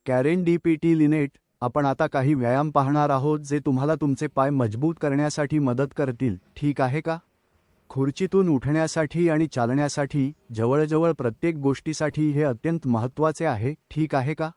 कॅरेंडीपीटी Lynette. आपण आता काही व्यायाम पाहणार आहोत जे तुम्हाला तुमचे पाय मजबूत करण्यासाठी मदत करतील, ठीक आहे का? खुर्चीतून उठण्यासाठी आणि चालण्यासाठी, जवळजवळ प्रत्येक गोष्टीसाठी हे अत्यंत महत्त्वाचे आहे, ठीक आहे का?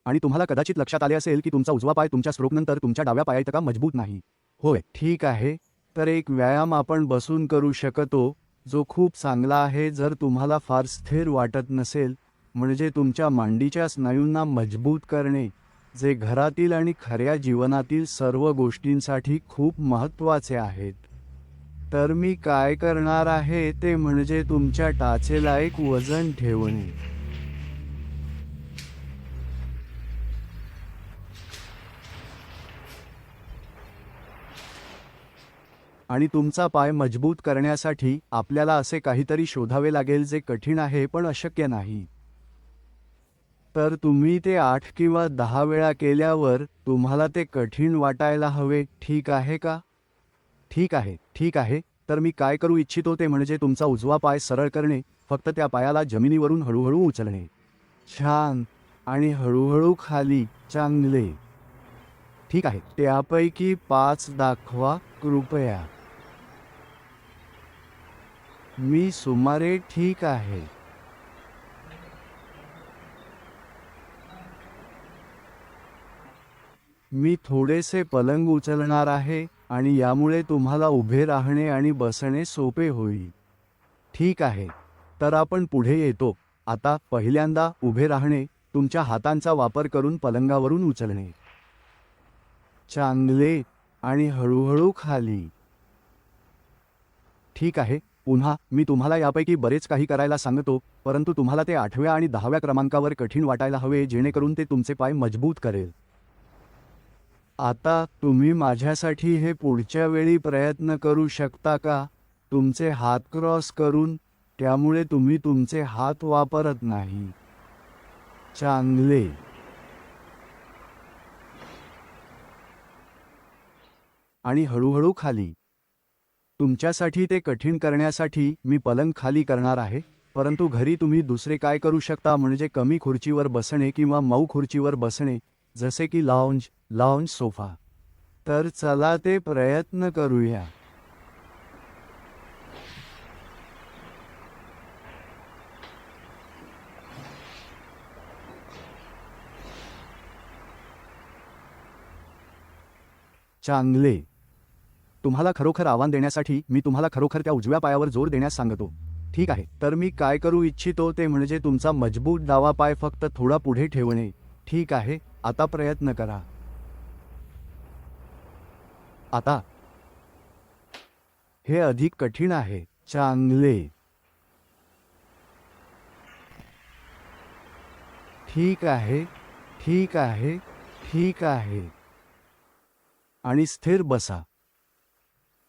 आणि तुम्हाला कदाचित लक्षात आले असेल की तुमचा उजवा पाय तुमच्या स्ट्रोकनंतर तुमच्या डाव्या पायाइतका मजबूत नाही. होय, ठीक आहे. तर एक व्यायाम आपण बसून करू शकतो, जो खूप चांगला आहे जर तुम्हाला फार स्थिर वाटत नसेल, म्हणजे तुमच्या मांडीच्या स्नायूंना मजबूत करणे, जे घरातील आणि खऱ्या जीवनातील सर्व गोष्टींसाठी खूप महत्त्वाचे आहेत. तर मी काय करणार आहे ते म्हणजे तुमच्या टाचेला एक वजन ठेवणे. आणि तुमचा पाय मजबूत करण्यासाठी आपल्याला असे काहीतरी शोधावे लागेल जे कठीण आहे पण अशक्य नाही. तर तुम्ही ते 8 किंवा 10 वेळा केल्यावर तुम्हाला ते कठीण वाटायला हवे, ठीक आहे का? ठीक आहे, ठीक आहे. तर मी काय करू इच्छितो ते म्हणजे तुमचा उजवा पाय सरळ करणे, फक्त त्या पायाला जमिनीवरून हळूहळू उचलणे. छान. आणि हळूहळू खाली. चांगले. ठीक आहे. त्यापैकी 5 दाखवा कृपया. मी सुमारे ठीक आहे. मी थोडेसे पलंग उचलणार आहे आणि यामुळे तुम्हाला उभे राहणे आणि बसणे सोपे होईल. ठीक आहे. तर आपण पुढे येतो. आता पहिल्यांदा उभे राहणे, तुमच्या हातांचा वापर करून पलंगावरून उचलणे. चांगले. आणि हळूहळू खाली. ठीक आहे. पुन्हा मी तुम्हाला यापैकी बरेच काही करायला सांगतो, परंतु तुम्हाला ते 8व्या आणि 10व्या क्रमांकावर कठीण वाटायला हवे जेणेकरून ते तुमचे पाय मजबूत करेल. आता तुम्ही माझ्यासाठी हे पुढच्या वेळी प्रयत्न करू शकता का? तुमचे हात क्रॉस करून, त्यामुळे तुम्ही तुमचे हात वापरत नाही. चांगले. आणि हळूहळू खाली. तुमच्यासाठी ते कठीण करण्यासाठी मी पलंग खाली करणार आहे, परंतु घरी तुम्ही दुसरे काय करू शकता म्हणजे कमी खुर्चीवर बसणे किंवा मऊ खुर्चीवर बसणे, जसे की लाउंज सोफा. तर चला ते प्रयत्न करूया. चांगले. तुम्हाला खरोखर आव्हान देण्यासाठी मी तुम्हाला खरोखर त्या उजव्या पायावर जोर देण्यास सांगतो. ठीक आहे. तर मी काय करू इच्छितो ते म्हणजे तुमचा मजबूत डावा पाय फक्त थोडा पुढे ठेवणे. ठीक आहे. आता प्रयत्न करा. आता हे अधिक कठीण आहे. चांगले. ठीक आहे. ठीक आहे. ठीक आहे. आणि स्थिर बसा.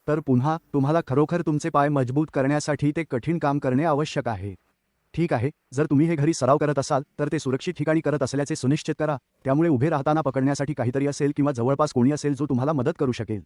तर पुन्हा तुम्हाला खरोखर तुमचे पाय मजबूत करण्यासाठी ते कठीण काम करणे आवश्यक आहे. ठीक आहे. जर तुम्ही हे घरी सराव करत असाल तर ते सुरक्षित ठिकाणी करत असल्याचे सुनिश्चित करा, त्यामुळे उभे राहताना पकडण्यासाठी काहीतरी असेल किंवा जवळपास कोणी असेल जो तुम्हाला मदत करू शकेल.